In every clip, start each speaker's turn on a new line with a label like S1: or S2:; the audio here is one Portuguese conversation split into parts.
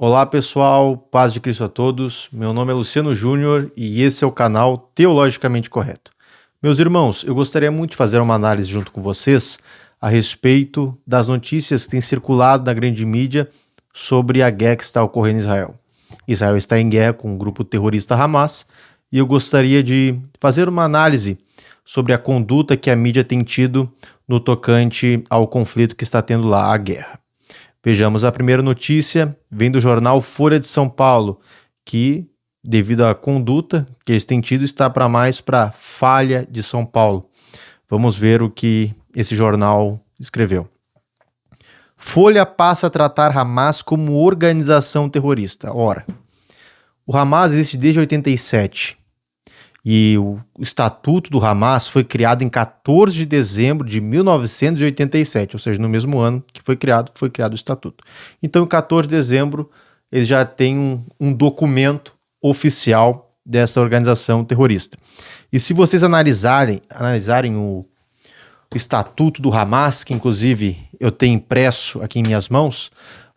S1: Olá pessoal, paz de Cristo a todos. Meu nome é Luciano Júnior e esse é o canal Teologicamente Correto. Meus irmãos, eu gostaria muito de fazer uma análise junto com vocês a respeito das notícias que têm circulado na grande mídia sobre a guerra que está ocorrendo em Israel. Israel está em guerra com o grupo terrorista Hamas e eu gostaria de fazer uma análise sobre a conduta que a mídia tem tido no tocante ao conflito que está tendo lá, a guerra. Vejamos, a primeira notícia vem do jornal Folha de São Paulo, que, devido à conduta que eles têm tido, está para mais para falha de São Paulo. Vamos ver o que esse jornal escreveu. Folha passa a tratar Hamas como organização terrorista. Ora, o Hamas existe desde 87 e o estatuto do Hamas foi criado em 14 de dezembro de 1987, ou seja, no mesmo ano que foi criado o estatuto. Então, em 14 de dezembro, eles já têm um documento oficial dessa organização terrorista. E se vocês analisarem o estatuto do Hamas, que inclusive eu tenho impresso aqui em minhas mãos,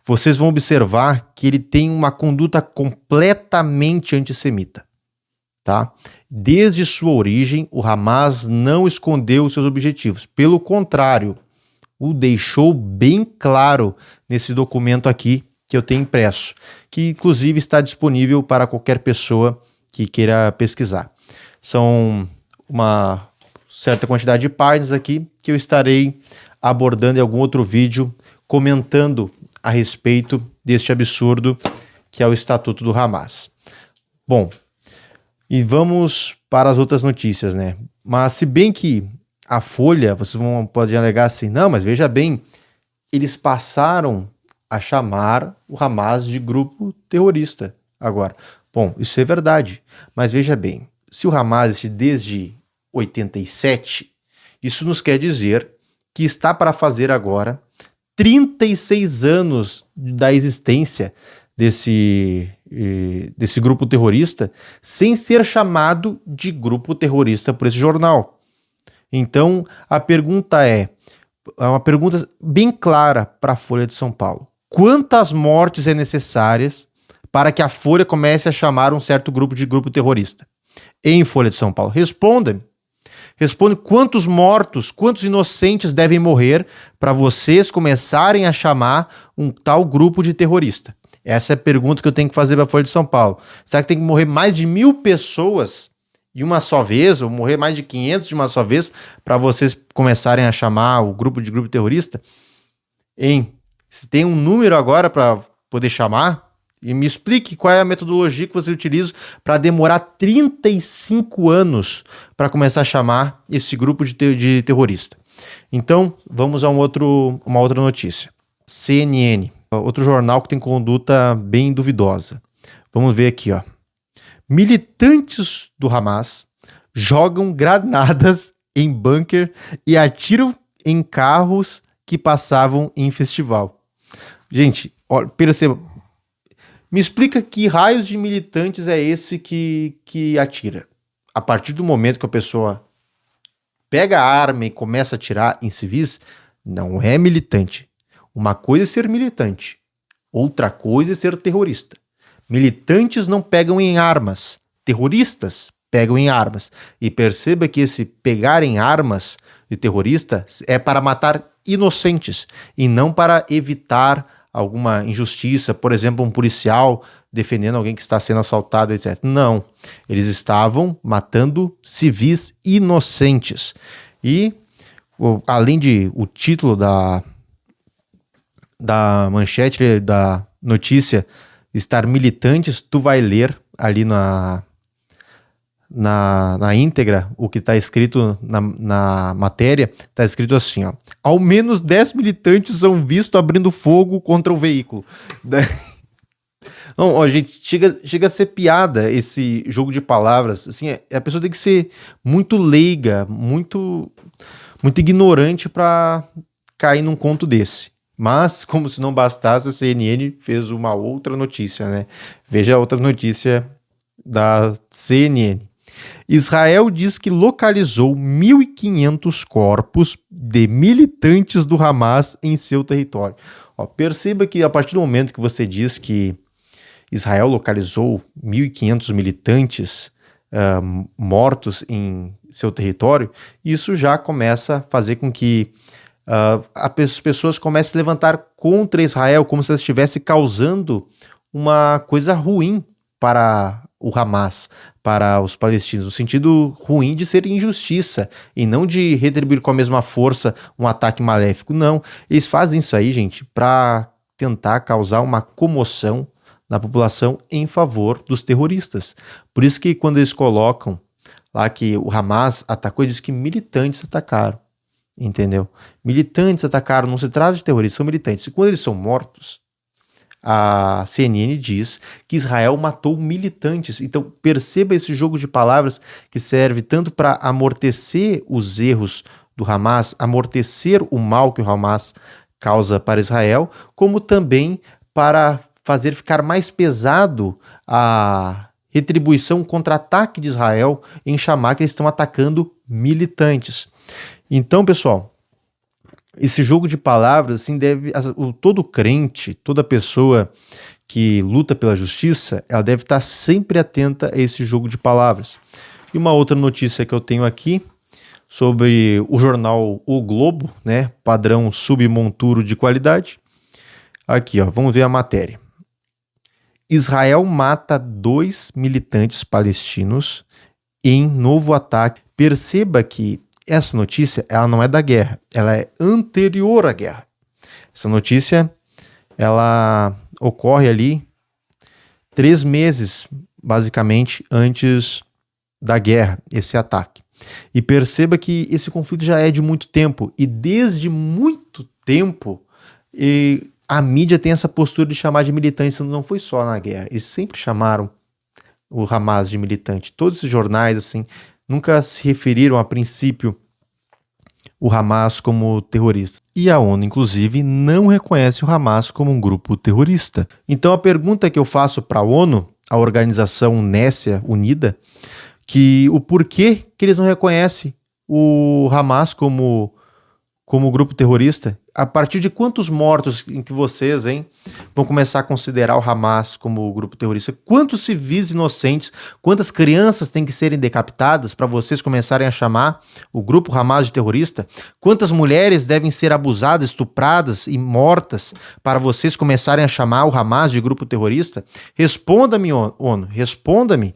S1: vocês vão observar que ele tem uma conduta completamente antissemita. Tá? Desde sua origem, o Hamas não escondeu os seus objetivos. Pelo contrário, o deixou bem claro nesse documento aqui que eu tenho impresso, que inclusive está disponível para qualquer pessoa que queira pesquisar. São uma certa quantidade de páginas aqui que eu estarei abordando em algum outro vídeo, comentando a respeito deste absurdo que é o Estatuto do Hamas. Bom, e vamos para as outras notícias, né? Mas se bem que a Folha, vocês podem alegar assim, não, mas veja bem, eles passaram a chamar o Hamas de grupo terrorista agora. Bom, isso é verdade, mas veja bem, se o Hamas existe desde 87, isso nos quer dizer que está para fazer agora 36 anos da existência desse grupo terrorista sem ser chamado de grupo terrorista por esse jornal. Então, a pergunta é uma pergunta bem clara para a Folha de São Paulo. Quantas mortes é necessárias para que a Folha comece a chamar um certo grupo de grupo terrorista? Em Folha de São Paulo. Responda quantos mortos, quantos inocentes devem morrer para vocês começarem a chamar um tal grupo de terrorista? Essa é a pergunta que eu tenho que fazer para a Folha de São Paulo. Será que tem que morrer mais de 1.000 pessoas de uma só vez, ou morrer mais de 500 de uma só vez, para vocês começarem a chamar o grupo de grupo terrorista? Se tem um número agora para poder chamar, e me explique qual é a metodologia que você utiliza para demorar 35 anos para começar a chamar esse grupo de terrorista. Então, vamos a uma outra notícia. CNN. Outro jornal que tem conduta bem duvidosa. Vamos ver aqui, ó. Militantes do Hamas jogam granadas em bunker e atiram em carros que passavam em festival. Gente, ó, perceba. Me explica que raios de militantes é esse que atira. A partir do momento que a pessoa pega a arma e começa a atirar em civis, não é militante. Uma coisa é ser militante, outra coisa é ser terrorista. Militantes não pegam em armas, terroristas pegam em armas. E perceba que esse pegar em armas de terrorista é para matar inocentes e não para evitar alguma injustiça, por exemplo, um policial defendendo alguém que está sendo assaltado, etc. Não, eles estavam matando civis inocentes. E, além de o título da manchete da notícia estar militantes, tu vai ler ali na íntegra o que está escrito na matéria, está escrito assim, ó, ao menos 10 militantes são vistos abrindo fogo contra o veículo. Não, ó, gente, chega a ser piada esse jogo de palavras, assim, a pessoa tem que ser muito leiga, muito ignorante para cair num conto desse. Mas, como se não bastasse, a CNN fez uma outra notícia, né? Veja a outra notícia da CNN. Israel diz que localizou 1.500 corpos de militantes do Hamas em seu território. Ó, perceba que a partir do momento que você diz que Israel localizou 1.500 militantes mortos em seu território, isso já começa a fazer com que as pessoas comecem a se levantar contra Israel, como se ela estivesse causando uma coisa ruim para o Hamas, para os palestinos, no sentido ruim de ser injustiça e não de retribuir com a mesma força um ataque maléfico. Não, eles fazem isso aí, gente, para tentar causar uma comoção na população em favor dos terroristas. Por isso que quando eles colocam lá que o Hamas atacou, eles dizem que militantes atacaram, entendeu? Militantes atacaram, não se trata de terroristas, são militantes. E quando eles são mortos, a CNN diz que Israel matou militantes. Então perceba esse jogo de palavras que serve tanto para amortecer os erros do Hamas, amortecer o mal que o Hamas causa para Israel, como também para fazer ficar mais pesado a retribuição, contra-ataque de Israel em chamar que eles estão atacando militantes. Então, pessoal, esse jogo de palavras, assim, todo crente, toda pessoa que luta pela justiça, ela deve estar sempre atenta a esse jogo de palavras. E uma outra notícia que eu tenho aqui, sobre o jornal O Globo, né, padrão submonturo de qualidade. Aqui, ó, vamos ver a matéria. Israel mata 2 militantes palestinos em novo ataque. Perceba que essa notícia, ela não é da guerra, ela é anterior à guerra. Essa notícia, ela ocorre ali 3 meses, basicamente, antes da guerra, esse ataque. E perceba que esse conflito já é de muito tempo, e desde muito tempo a mídia tem essa postura de chamar de militante. Não foi só na guerra, eles sempre chamaram o Hamas de militante. Todos esses jornais, assim, nunca se referiram a princípio o Hamas como terrorista. E a ONU, inclusive, não reconhece o Hamas como um grupo terrorista. Então a pergunta que eu faço para a ONU, a Organização Nécia Unida, que o porquê que eles não reconhecem o Hamas como grupo terrorista? A partir de quantos mortos em que vocês, vão começar a considerar o Hamas como grupo terrorista? Quantos civis inocentes, quantas crianças têm que serem decapitadas para vocês começarem a chamar o grupo Hamas de terrorista? Quantas mulheres devem ser abusadas, estupradas e mortas para vocês começarem a chamar o Hamas de grupo terrorista? Responda-me, ONU, responda-me,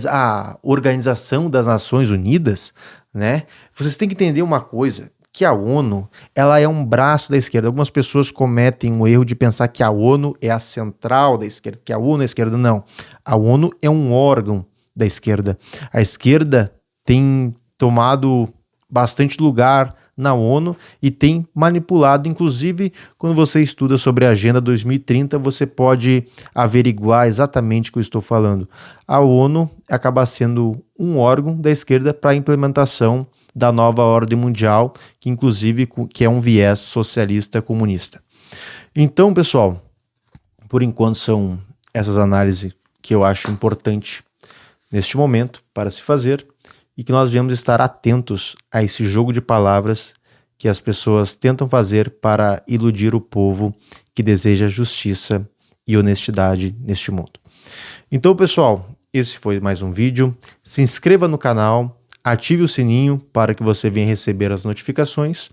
S1: a Organização das Nações Unidas, né? Vocês têm que entender uma coisa, que a ONU, ela é um braço da esquerda. Algumas pessoas cometem o erro de pensar que a ONU é a central da esquerda, que a ONU é a esquerda. Não. A ONU é um órgão da esquerda. A esquerda tem tomado bastante lugar na ONU e tem manipulado, inclusive, quando você estuda sobre a Agenda 2030, você pode averiguar exatamente o que eu estou falando. A ONU acaba sendo um órgão da esquerda para a implementação da nova ordem mundial, que inclusive que é um viés socialista comunista. Então, pessoal, por enquanto são essas análises que eu acho importante neste momento para se fazer, e que nós devemos estar atentos a esse jogo de palavras que as pessoas tentam fazer para iludir o povo que deseja justiça e honestidade neste mundo. Então, pessoal, esse foi mais um vídeo. Se inscreva no canal, ative o sininho para que você venha receber as notificações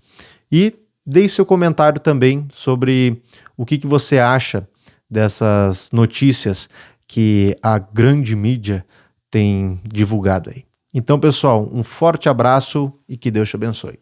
S1: e deixe seu comentário também sobre o que você acha dessas notícias que a grande mídia tem divulgado aí. Então, pessoal, um forte abraço e que Deus te abençoe.